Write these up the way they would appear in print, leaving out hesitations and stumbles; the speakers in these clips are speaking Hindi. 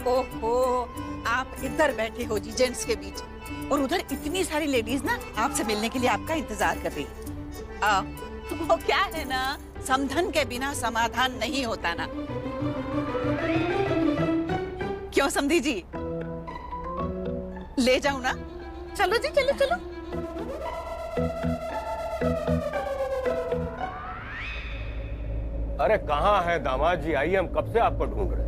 ओहो, आप इधर बैठे हो जी जेंट्स के बीच, और उधर इतनी सारी लेडीज ना आपसे मिलने के लिए आपका इंतजार कर रही है। वो क्या है ना, समधन के बिना समाधान नहीं होता ना। क्यों समधी जी, ले जाऊं ना? चलो जी, चलो चलो। अरे कहाँ है दामाद जी? आइए, हम कब से आपको ढूंढ रहे हैं।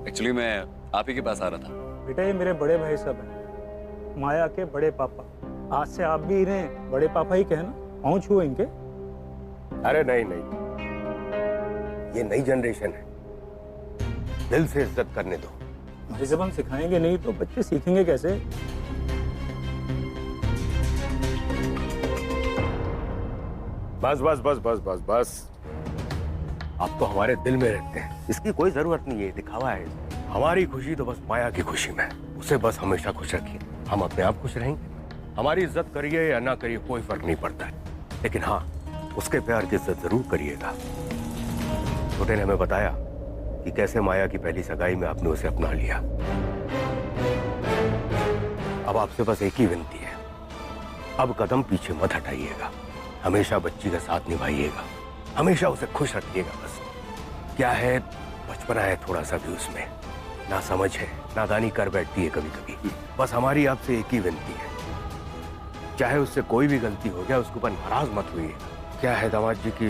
एक्चुअली मैं आप ही के पास आ रहा था। बेटा ये मेरे बड़े भाई साहब हैं, माया के बड़े पापा। आज से आप भी इन्हें बड़े पापा ही कहना, पाँव छुओ इनके। अरे नहीं नहीं, ये नई जनरेशन है, दिल से इज्जत करने दो। भाई जब हम सिखाएंगे नहीं तो बच्चे सीखेंगे कैसे? बस बस बस बस बस बस, आप तो हमारे दिल में रहते हैं, इसकी कोई जरूरत नहीं है, दिखावा है। हमारी खुशी तो बस माया की खुशी में, उसे बस हमेशा खुश रखिए, हम अपने आप खुश रहेंगे। हमारी इज्जत करिए या ना करिए कोई फर्क नहीं पड़ता है, लेकिन हाँ, उसके प्यार की इज्जत जरूर करिएगा। छोटे ने हमें बताया कि कैसे माया की पहली सगाई में आपने उसे अपना लिया। अब आपसे बस एक ही विनती है, अब कदम पीछे मत हटाइएगा, हमेशा बच्ची का साथ निभाइएगा, हमेशा उसे खुश रखिएगा। बस क्या है, बचपना है थोड़ा सा भी उसमें, ना समझ है, नादानी कर बैठती है कभी कभी। बस हमारी आपसे एक ही विनती है, चाहे उससे कोई भी गलती हो जाए उसके ऊपर नाराज मत हुई। क्या है दामाद जी कि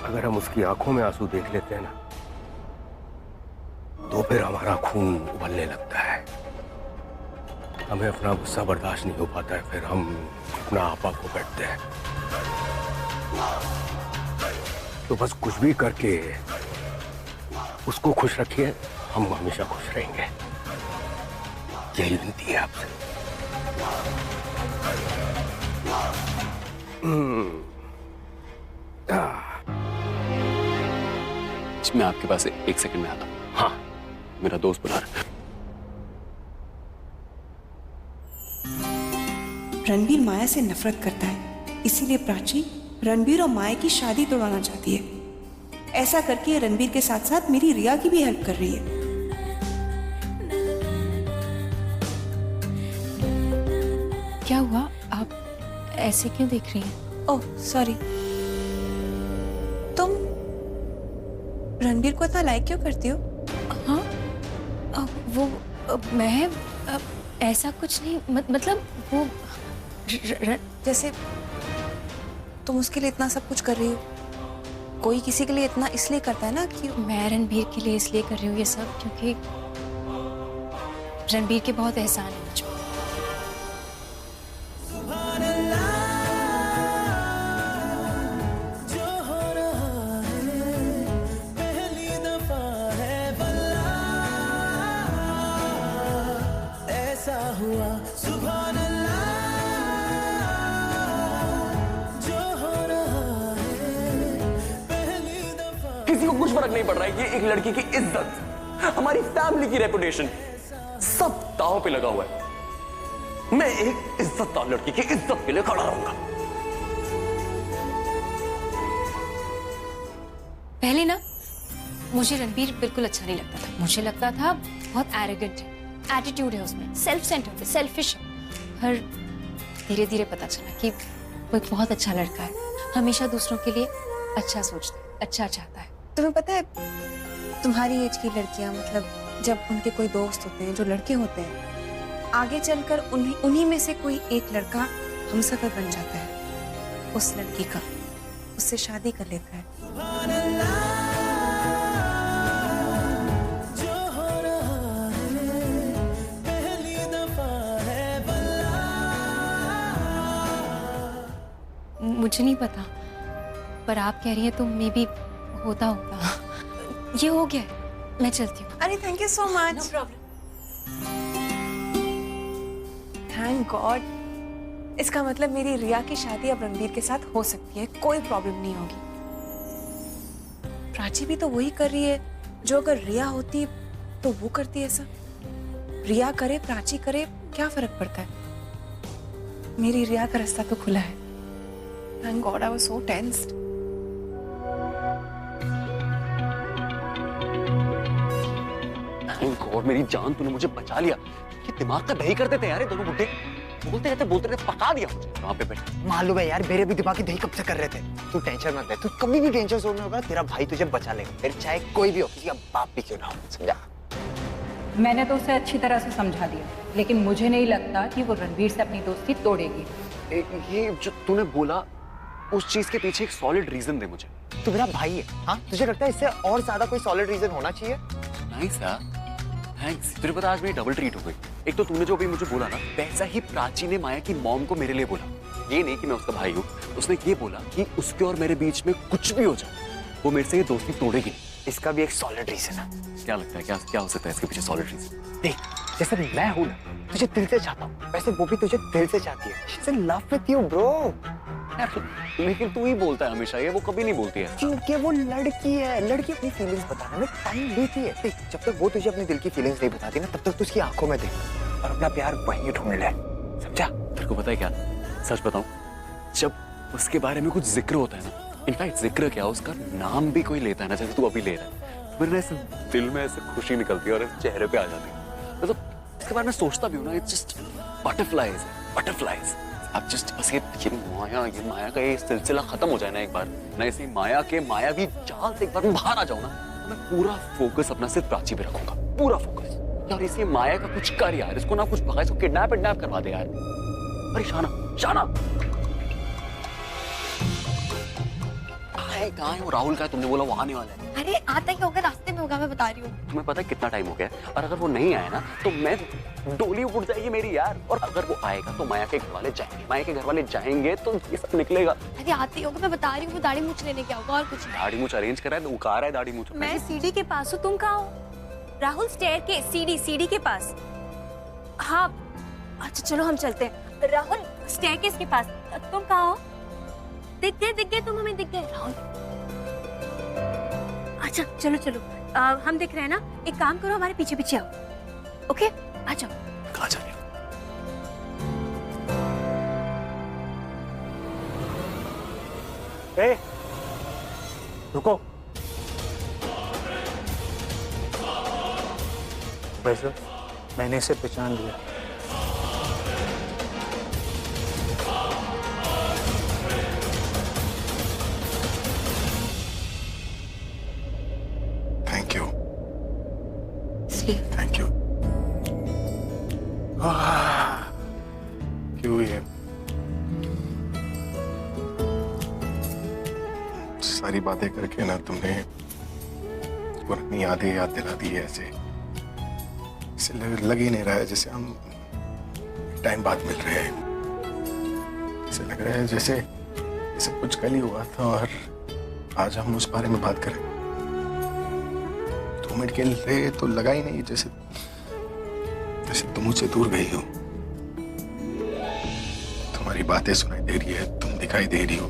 अगर हम उसकी आंखों में आंसू देख लेते हैं ना, तो फिर हमारा खून उबलने लगता है, हमें अपना गुस्सा बर्दाश्त नहीं हो पाता है, फिर हम अपना आपा को बैठते हैं। तो बस कुछ भी करके उसको खुश रखिए, हम हमेशा खुश रहेंगे, यही विनती है आपसे। मैं आपके पास एक सेकंड में आता हूँ। हाँ, मेरा दोस्त बुला रहा है। रणबीर माया से नफरत करता है, इसीलिए प्राची रणबीर और माया की शादी तोड़वाना चाहती है। ऐसा करके ये रणबीर के साथ साथ मेरी रिया की भी हेल्प कर रही है। क्या हुआ, आप ऐसे क्यों देख रही हैं? ओह सॉरी, तुम रणबीर को इतना लाइक क्यों करती हो? हाँ, मैं ऐसा कुछ नहीं, मतलब वो जैसे तुम उसके लिए इतना सब कुछ कर रही हो, कोई किसी के लिए इतना इसलिए करता है ना कि मैं रणबीर के लिए इसलिए कर रही हूँ ये सब क्योंकि रणबीर के बहुत एहसान है मुझ पर। किसी को कुछ फर्क नहीं पड़ रहा है कि एक लड़की की इज्जत, हमारी फैमिली की रेपुटेशन सब दांव पे लगा हुआ है। मैं एक इज्जतदार लड़की की इज्जत के लिए खड़ा रहूंगा। पहले ना मुझे रणबीर बिल्कुल अच्छा नहीं लगता था, मुझे लगता था बहुत एरोगेंट है, एटीट्यूड है उसमें, सेल्फ सेंटर्ड है, सेल्फिश है। पर धीरे धीरे पता चला कि वो एक बहुत अच्छा लड़का है, हमेशा दूसरों के लिए अच्छा सोचता है, अच्छा चाहता है। तुम्हें पता है तुम्हारी एज की लड़कियां, मतलब जब उनके कोई दोस्त होते हैं जो लड़के होते हैं, आगे चलकर उन्हीं में से कोई एक लड़का हमसफर बन जाता है उस लड़की का, उससे शादी कर लेता है। मुझे नहीं पता, पर आप कह रही हैं तो मे बी होता होगा। ये हो गया है, मैं चलती हूँ। अरे thank you so much. No problem. Thank God, इसका मतलब मेरी रिया की शादी अब रणबीर के साथ हो सकती है, कोई प्रॉब्लम नहीं होगी। प्राची भी तो वही कर रही है जो अगर रिया होती तो वो करती ऐसा। रिया करे प्राची करे क्या फर्क पड़ता है, मेरी रिया का रास्ता तो खुला है। Thank God, I was so tensed. God मेरी जान, तूने मुझे बचा लिया। ये दिमाग का दही कर देते यार ये दोनों बुड्ढे। बोलते रहते पका दिया मुझे वहां पे बैठ। मालूम है यार, मेरे भी दिमाग की दही कब से कर रहे थे। तू टेंशन मत ले, तू कभी भी टेंशन सोचना होगा, तेरा भाई तुझे बचा लेगा, फिर चाहे कोई भी हो, किसी का बाप भी क्यों ना हो, समझा? मैंने तो उसे अच्छी तरह से समझा दिया, लेकिन मुझे नहीं लगता कि वो रणवीर से अपनी दोस्ती तोड़ेगी। ये जो तूने बोला उस चीज के पीछे एक सॉलिड रीजन दे मुझे। तू मेरा भाई है, हाँ? तुझे लगता है इससे और ज्यादा कोई सॉलिड रीजन होना चाहिए? नाइस यार, थैंक्स। तुझे पता आज मेरी डबल ट्रीट हो गई। एक तो तूने जो अभी मुझे बोला ना, वैसा ही प्राची ने माया की मॉम को मेरे लिए बोला। ये नहीं कि मैं उसका भाई हूँ, उसने ये बोला कि उसके और मेरे बीच में कुछ भी हो जाए वो मेरे से ये दोस्ती तोड़ेगी। इसका भी एक सॉलिड रीजन है। क्या लगता है क्या हो सकता है इसके पीछे सॉलिड रीजन? देख, जैसे मैं हूँ ना, तुझे दिल से चाहता हूँ, वैसे वो भी तुझे दिल से चाहती है। She's in love with you, bro। लेकिन तू ही बोलता है हमेशा ये, वो कभी नहीं बोलती है। क्योंकि वो लड़की है, लड़की अपनी फीलिंग्स बताने में टाइम लेती है। देख, जब तक वो तुझे अपने दिल की फीलिंग्स नहीं बताती ना, तब तक तू उसकी आंखों में देख और अपना प्यार वहीं ढूंढ ले, समझा? तेरे को पता है क्या, सच बताऊं, जब उसके बारे में कुछ जिक्र होता है ना, इनफैक्ट जिक्र क्या, उसका नाम भी कोई लेता है ना, जैसे तू अभी ले रहा है, मेरे ना ऐसे दिल में ऐसे खुशी निकलती है और ऐसे चेहरे पे आ जाती है। मतलब इसके बारे में सोचता भी हूँ ना, इट्स जस्ट बटरफ्लाइज। अब जस्ट बस ये माया का ये सिलसिला खत्म हो जाए ना एक बार, ना इसी माया के मायावी जाल से एक बार मैं बाहर आ जाऊँ ना, तो मैं पूरा फोकस अपना सिर्फ प्राची पे रखूंगा, पूरा फोकस। यार इसी माया का कुछ कर यार, इसको ना कुछ भगा, इसको किडनैप करवा दे यार। अरे शाना कहाँ है वो राहुल का? तुमने बोला वो आने वाला है। अरे आता ही होगा, रास्ते में होगा, मैं बता रही हूँ। तुम्हें पता है कितना टाइम हो गया, और अगर वो नहीं आया ना तो मैं डोली उड़ जाएगी मेरी यार। और अगर वो आएगा तो माया के घर वाले जाएंगे, तो ये सब निकलेगा। अरे आते ही होगा, मैं बता रही हूँ। वो दाढ़ी मूछ लेने क्या होगा और कुछ नहीं। दाढ़ी मूछ अरेंज करा है, उकार है दाढ़ी मूछ। मैं सीढ़ी के पास हूँ, तुम कहाँ हो? राहुल स्टेयर के सीढ़ी के पास। हाँ अच्छा चलो हम चलते हैं। राहुल स्टेयरकेस के पास, तुम कहाँ हो? दिख गए तुम हमें, दिख गए राहुल। अच्छा चलो हम दिख रहे हैं ना, एक काम करो हमारे पीछे पीछे आओ। ओके आ जाओ। कहाँ जा रही हो? ए, रुको। वैसे मैंने इसे पहचान लिया। Thank you. क्यों ये सारी बातें करके ना तुमने पुरानी यादें याद दिला दी है। ऐसे लग ही नहीं रहा है जैसे हम टाइम बाद मिल रहे हैं। ऐसे लग रहा है जैसे कुछ कल ही हुआ था और आज हम उस बारे में बात करें। 2 मिनट के लिए तो लगा ही नहीं जैसे तुम मुझसे दूर गई हो। तुम्हारी बातें सुनाई दे रही है, तुम दिखाई दे रही हो,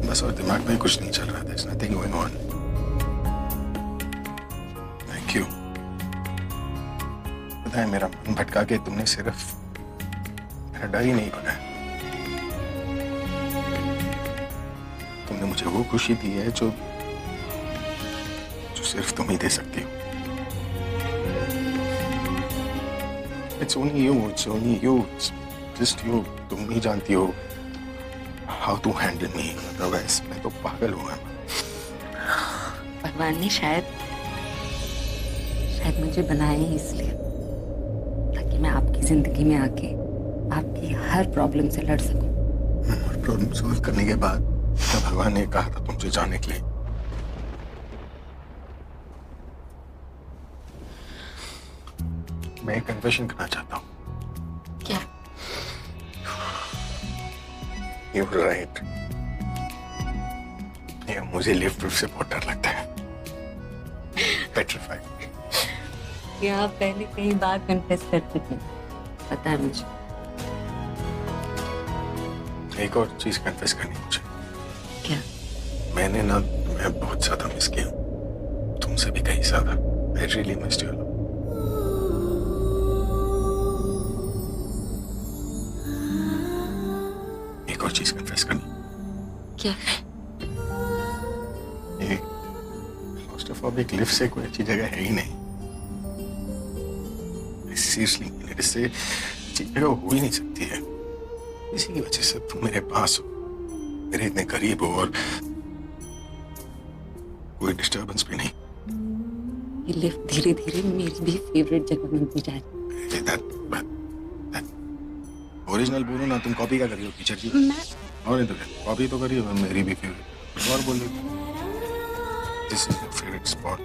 बस और दिमाग में कुछ नहीं चल रहा। There's nothing going on. Thank you. पता है मेरा मन भटका के तुमने सिर्फ मेरा डर ही नहीं बनाया। तुमने मुझे वो खुशी दी है जो सिर्फ तुम ही दे सकती हो। It's only you, it's just you. तुम ही जानती हो how to handle me. Otherwise मैं तो पागल हुआ। भगवान ने शायद मुझे बनाया ही इसलिए, ताकि मैं आपकी जिंदगी में आके आपकी हर प्रॉब्लम से लड़ सकूं। और प्रॉब्लम सॉल्व करने के बाद क्या भगवान ने कहा था तुमसे जाने के लिए? मैं एक कन्फेशन करना चाहता हूँ। क्या? You're right. ये मुझे लिफ्ट से बहुत डर लगता है। Petrified. ये आप पहले कई बार कन्फेस कर चुके हैं, पता है मुझे। एक और चीज कन्फेस करनी मुझे। क्या? मैंने ना तुम्हें बहुत ज्यादा मिस किया, तुमसे भी कहीं ज्यादा। I really missed you. एक और चीज कन्फेस करनी। क्या? ये क्लॉस्ट्रोफोबिक लिफ्ट से कोई अच्छी जगह है ही नहीं। सीरियसली मेरे से चीजें हो ही नहीं सकती है। इसी की वजह से तुम मेरे पास हो, मेरे इतने करीब हो और कोई डिस्टर्बेंस भी नहीं। ये लिफ्ट धीरे धीरे मेरी भी फेवरेट जगह बनती जा रही ओरिजिनल बोलो ना, तुम कॉपी क्या करी हो टीचर की? मैं और तो कॉपी तो करी हो, मेरी भी फेवरेट। और बोल this is my favourite spot.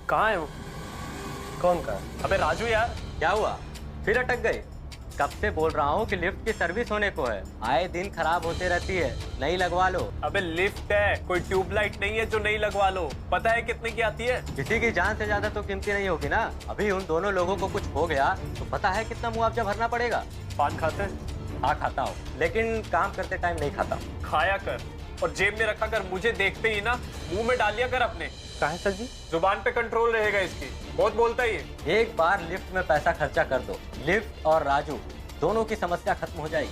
कहाँ है वो? कौन का? अबे राजू यार, क्या हुआ? फिर अटक गए? कब से बोल रहा हूँ कि लिफ्ट की सर्विस होने को है, आए दिन खराब होते रहती है, नई लगवा लो। अबे लिफ्ट है, कोई ट्यूबलाइट नहीं है जो नहीं लगवा लो। पता है कितने की आती है? किसी की जान से ज्यादा तो कीमती नहीं होगी ना। अभी उन दोनों लोगों को कुछ हो गया तो पता है कितना मुआवजा भरना पड़ेगा। पान खाते हैं? हाँ खाता हूँ, लेकिन काम करते टाइम नहीं खाता। खाया कर और जेब में रखा कर, मुझे देखते ही ना मुंह में डाल लिया कर अपने। कहाँ है सर जी? जुबान पे कंट्रोल रहेगा इसकी, बहुत बोलता ही है। एक बार लिफ्ट में पैसा खर्चा कर दो, लिफ्ट और राजू दोनों की समस्या खत्म हो जाएगी।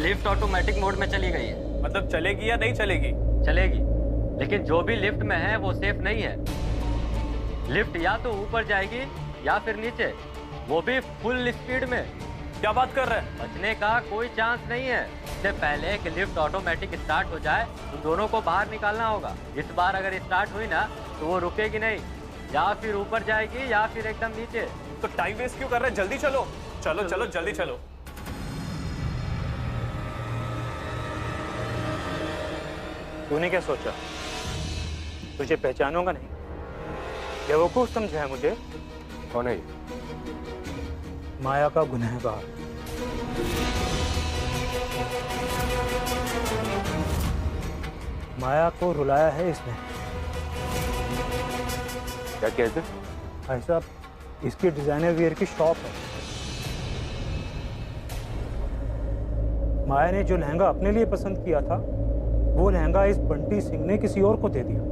लिफ्ट ऑटोमेटिक मोड में चली गई है। मतलब चलेगी या नहीं चलेगी? चलेगी, लेकिन जो भी लिफ्ट में है वो सेफ नहीं है। लिफ्ट या तो ऊपर जाएगी या फिर नीचे, वो भी फुल स्पीड में। क्या बात कर रहे हैं? बचने का कोई चांस नहीं है। इससे पहले कि लिफ्ट ऑटोमेटिक स्टार्ट हो जाए तो दोनों को बाहर निकालना होगा। इस बार अगर स्टार्ट हुई ना तो वो रुकेगी नहीं, या फिर ऊपर जाएगी या फिर एकदम नीचे। तो टाइम वेस्ट क्यों कर रहे हैं? जल्दी चलो चलो चलो जल्दी चलो। तूने क्या सोचा? तुझे पहचानूंगा नहीं? बेवकूफ समझा है मुझे? कौन है? माया का गुनहगार। माया को रुलाया है इसने। क्या कहते? भाई साहब, इसकी डिजाइनर वियर की शॉप है। माया ने जो लहंगा अपने लिए पसंद किया था, वो लहंगा इस बंटी सिंह ने किसी और को दे दिया।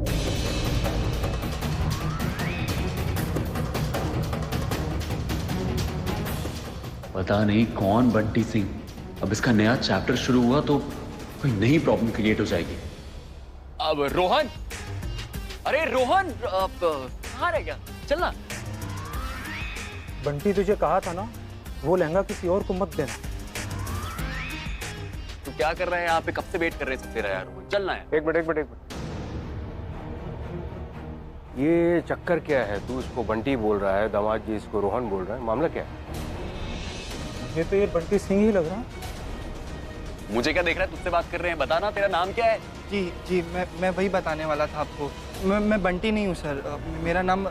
पता नहीं कौन बंटी सिंह। अब इसका नया चैप्टर शुरू हुआ तो कोई नई प्रॉब्लम क्रिएट हो जाएगी। अब रोहन, अरे रोहन कहाँ रह गया? चलना। बंटी तुझे कहा था ना, वो लहंगा किसी और को मत देना। तू क्या कर रहा है यहाँ पे? कब से वेट कर रहे हैं तेरा यार? चलना है। एक मिनट। ये चक्कर क्या है? तू इसको बंटी बोल रहा है, दामाद जी इसको रोहन बोल रहा है, मामला क्या है? मुझे तो ये बंटी सिंह ही लग रहा है। मुझे क्या देख रहा है? तुझसे बात कर रहे हैं, बताना तेरा नाम क्या है? जी मैं वही बताने वाला था आपको। मैं बंटी नहीं हूँ सर, मेरा नाम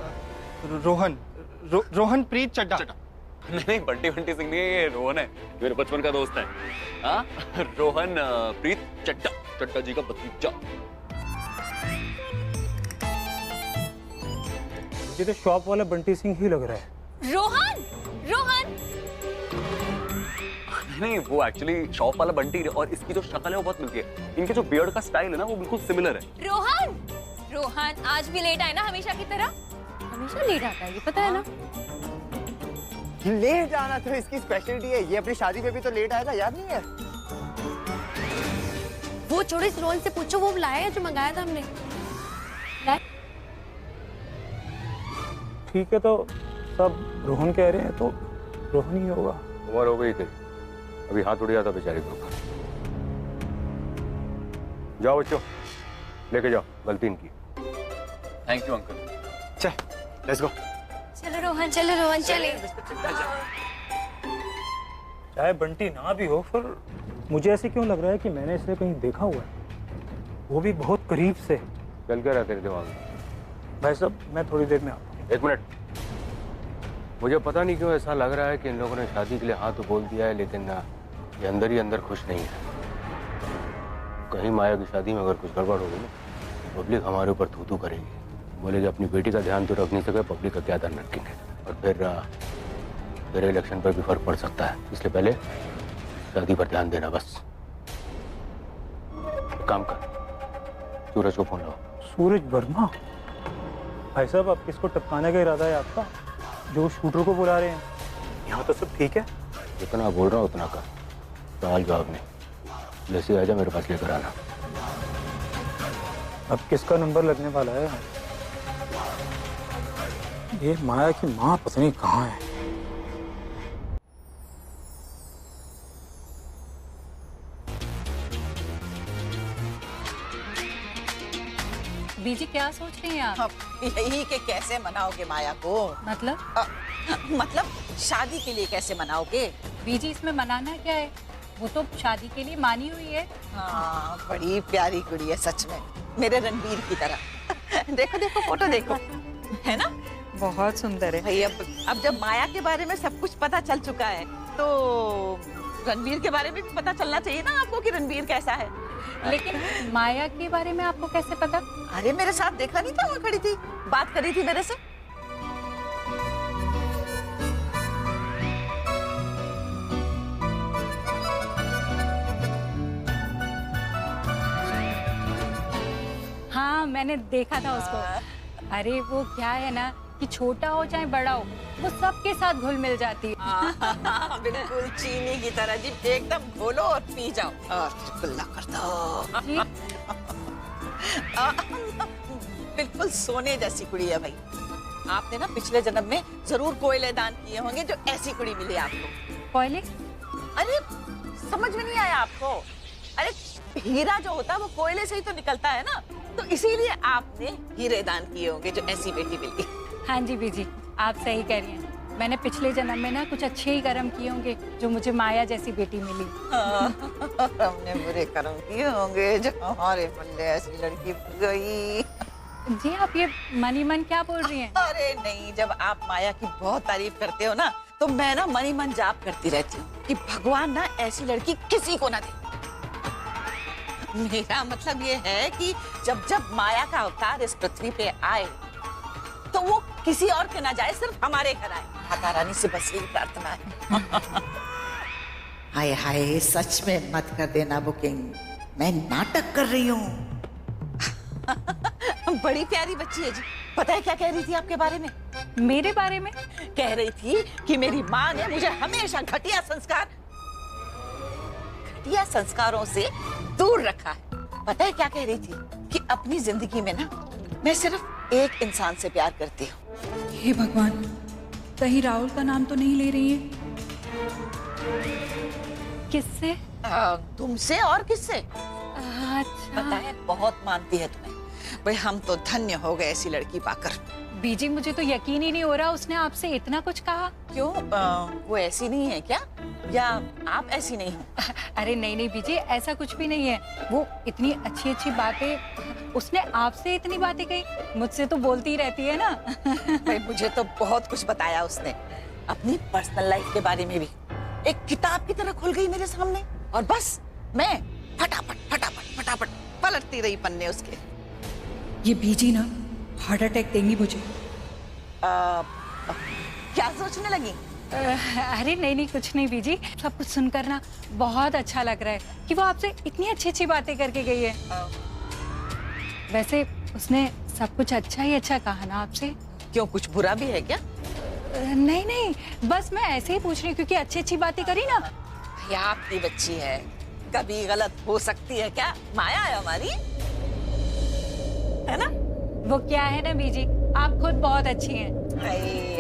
रोहन प्रीत चड्ढा। नहीं, बंटी सिंह नहीं है, ये रोहन है, मेरे बचपन का दोस्त है। हाँ, रोहन प्रीत चड्ढा जी का भतीजा। मुझे तो शॉप वाला बंटी सिंह ही लग रहा है। रोहन नहीं, वो एक्चुअली शॉप वाला बंटी है और इसकी जो शक्ल है वो बहुत मिलती है। इनके जो बियर्ड का स्टाइल है ना वो बिल्कुल सिमिलर है। रोहन आज भी लेट आए ना, हमेशा की तरह। हमेशा लेट आता है, ये पता है ना? लेट आना तो इसकी स्पेशलिटी है। ये अपनी शादी पे भी तो लेट आया था, याद नहीं है? वो छोड़ो, इस रोहन से पूछो वो लाया जो मंगाया था हमने। ठीक है, तो सब रोहन कह रहे हैं तो रोहन ही होगा। उम्र हो गई थी, अभी हाथ उड़ जाता बेचारे के ऊपर। जाओ बच्चों, लेके जाओ, गलती इनकी। Thank you uncle. चल लेट्स गो। चलो रोहन चले। चाहे बंटी ना भी हो, पर मुझे ऐसे क्यों लग रहा है कि मैंने इसे कहीं देखा हुआ है, वो भी बहुत करीब से। चल क्या रहा तेरे दिमाग में? भाई साहब, मैं थोड़ी देर में आता हूँ। एक मिनट। मुझे पता नहीं क्यों ऐसा लग रहा है कि इन लोगों ने शादी के लिए हाँ तो बोल दिया है, लेकिन ये अंदर ही अंदर खुश नहीं है। कहीं माया की शादी में अगर कुछ गड़बड़ हो गई ना, पब्लिक हमारे ऊपर थू करेगी, बोलेगी अपनी बेटी का ध्यान तो रख नहीं सके, पब्लिक का क्या ध्यान रखेंगे, और फिर इलेक्शन पर भी फर्क पड़ सकता है। इसलिए पहले शादी पर ध्यान देना बस। एक काम कर, सूरज को फोन लो। सूरज वर्मा? भाई साहब, अब किसको टपकाने का इरादा है आपका, जो शूटर को बुला रहे हैं? यहाँ तो सब ठीक है। जितना बोल रहा हूँ उतना कर, सवाल जवाब नहीं। जैसे आजा मेरे पास लेकर आना। अब किसका नंबर लगने वाला है? ये माया की माँ पता नहीं कहाँ है। बीजी क्या सोच रही हैं आप? यही कि कैसे मनाओगे माया को? मतलब शादी के लिए कैसे मनाओगे? बीजी इसमें मनाना क्या है? वो तो शादी के लिए मानी हुई है। हाँ, बड़ी प्यारी कुड़ी है सच में, मेरे रणबीर की तरह। देखो देखो फोटो देखो, है ना? बहुत सुंदर है भाई अब जब माया के बारे में सब कुछ पता चल चुका है तो रणबीर के बारे में भी पता चलना चाहिए ना आपको कि रणबीर कैसा है। लेकिन माया के बारे में आपको कैसे पता? अरे मेरे साथ देखा नहीं था, वहाँ खड़ी थी, बात कर रही थी मेरे से। हाँ, मैंने देखा था उसको। अरे वो क्या है ना कि छोटा हो चाहे बड़ा हो, वो सबके साथ घुल मिल जाती है। बिल्कुल चीनी की तरह जी, एकदम घोलो और पी जाओ और गुल्ला कर दो। बिल्कुल सोने जैसी कुड़ी है भाई। आपने ना पिछले जन्म में जरूर कोयले दान किए होंगे जो ऐसी कुड़ी मिली आपको। कोयले? अरे समझ में नहीं आया आपको? अरे हीरा जो होता है वो कोयले से ही तो निकलता है ना, तो इसीलिए आपने हीरे दान किए होंगे जो ऐसी बेटी मिली। हाँ जी बीजी, आप सही कह रही हैं। मैंने पिछले जन्म में ना कुछ अच्छे ही कर्म किए होंगे जो मुझे माया जैसी बेटी मिली। हमने बुरे कर्म किए होंगे जो हमारे पल्ले ऐसी लड़की गई। जी आप ये मनी मन क्या बोल रही हैं? अरे नहीं, जब आप माया की बहुत तारीफ करते हो ना तो मैं ना मनी मन जाप करती रहती हूँ कि भगवान ना ऐसी लड़की किसी को ना दे। मेरा मतलब ये है कि जब जब माया का अवतार इस पृथ्वी पे आए तो वो किसी और के ना जाए, सिर्फ हमारे घर आए। माता रानी से बस यही प्रार्थना है। हाय हाय, सच में मत कर देना बुकिंग, मैं नाटक कर रही हूँ। बड़ी प्यारी बच्ची है जी। पता है क्या कह रही थी आपके बारे में? मेरे बारे में? कह रही थी कि मेरी माँ ने मुझे हमेशा घटिया संस्कारों से दूर रखा है। पता है क्या कह रही थी? कि अपनी जिंदगी में ना मैं सिर्फ एक इंसान से प्यार करती हूँ। हे भगवान, कहीं राहुल का नाम तो नहीं ले रही है? किससे? तुमसे और किससे? अच्छा। पता है बहुत मानती है तुम्हें। भाई हम तो धन्य हो गए ऐसी लड़की पाकर। बीजी मुझे तो यकीन ही नहीं हो रहा उसने आपसे इतना कुछ कहा। क्यों? वो ऐसी नहीं है क्या, या आप ऐसी नहीं हो? अरे नहीं नहीं बीजी, ऐसा कुछ भी नहीं है। वो इतनी अच्छी अच्छी बातें, उसने आपसे इतनी बातें कही, मुझसे तो बोलती ही रहती है ना। भाई मुझे तो बहुत कुछ बताया उसने, अपनी पर्सनल लाइफ के बारे में भी। एक किताब की तरह खुल गई मेरे सामने और बस मैं फटाफट फटाफट फटाफट पलटती रही पन्ने उसके। ये बीजी ना हार्ट अटैक देंगी मुझे। क्या सोचने लगी? अरे नहीं नहीं कुछ नहीं बीजी, सब कुछ सुनकर ना बहुत अच्छा लग रहा है कि वो आपसे इतनी अच्छी अच्छी बातें करके गई है। वैसे उसने सब कुछ अच्छा ही अच्छा कहा ना आपसे? क्यों, कुछ बुरा भी है क्या? नहीं नहीं, बस मैं ऐसे ही पूछ रही हूँ क्योंकि अच्छी अच्छी बातें करी ना। ये आपकी बच्ची है, कभी गलत हो सकती है क्या? माया है हमारी, है ना? वो क्या है ना बीजी, आप खुद बहुत अच्छी हैं।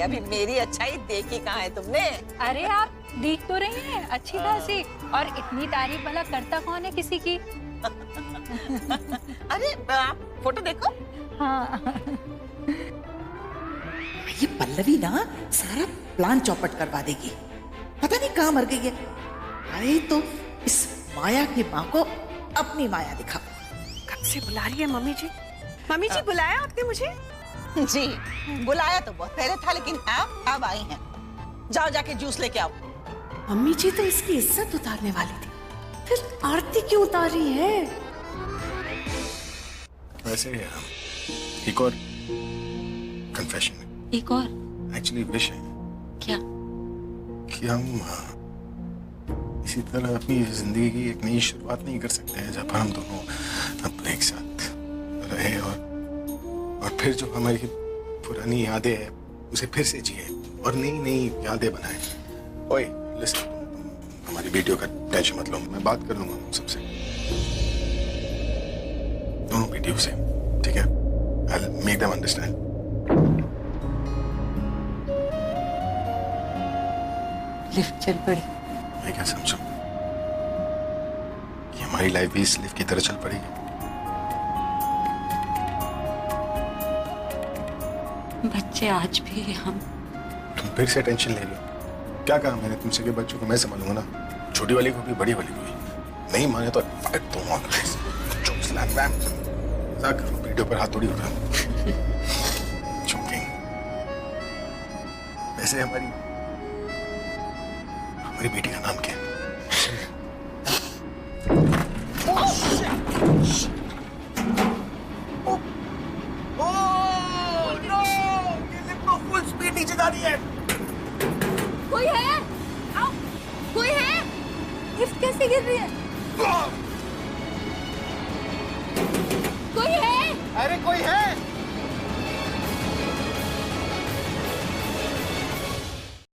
अभी मेरी अच्छाई देखी कहाँ है तुमने? अरे आप देख तो रही हैं अच्छी खासी, और इतनी तारीफ भला करता कौन है किसी की? अरे आप फोटो देखो। हाँ। ये पल्लवी ना सारा प्लान चौपट करवा देगी, पता नहीं कहाँ मर गई है। अरे तो इस माया की माँ को अपनी माया दिखा। कब से बुला रही है मम्मी जी? मम्मी जी बुलाया आपने मुझे? जी बुलाया तो बहुत पहले था, लेकिन आप अब आई हैं। जाओ जाके जूस लेके आओ। मम्मी जी तो इसकी इज्जत उतारने वाली थी, फिर आरती क्यों उतारी है? वैसे एक और कन्फेशन, एक और एक्चुअली विश है क्या? कि हम इसी तरह अपनी जिंदगी की एक नई शुरुआत नहीं कर सकते हैं जब हम दोनों अपने एक साथ रहे और फिर जो हमारी पुरानी यादें हैं उसे फिर से जिए और नई नई यादें बनाए। ओए लिसन, बेटियों का टेंशन मत लो, मैं बात कर लूंगा सबसे, दोनों बेटियों से, ठीक है? I'll make them understand. Lift चल पड़ी। मैं क्या समझूं कि हमारी लाइफ भी इस लिफ्ट की तरह चल पड़ेगी? बच्चे आज भी हम। तुम फिर से टेंशन ले लो। क्या कहा मैंने तुमसे कि बच्चों को मैं संभालूंगा ना, छोटी वाली को भी बड़ी वाली को भी। नहीं माने तो फाइट दूंगा। वीडियो पर हाथ थोड़ी उठा। वैसे हमारी बेटी का नाम क्या है? फुल स्पीड नीचे जा रही है। कोई है? आओ, कोई है? लिफ्ट कैसे गिर रही है? कोई है? अरे कोई है?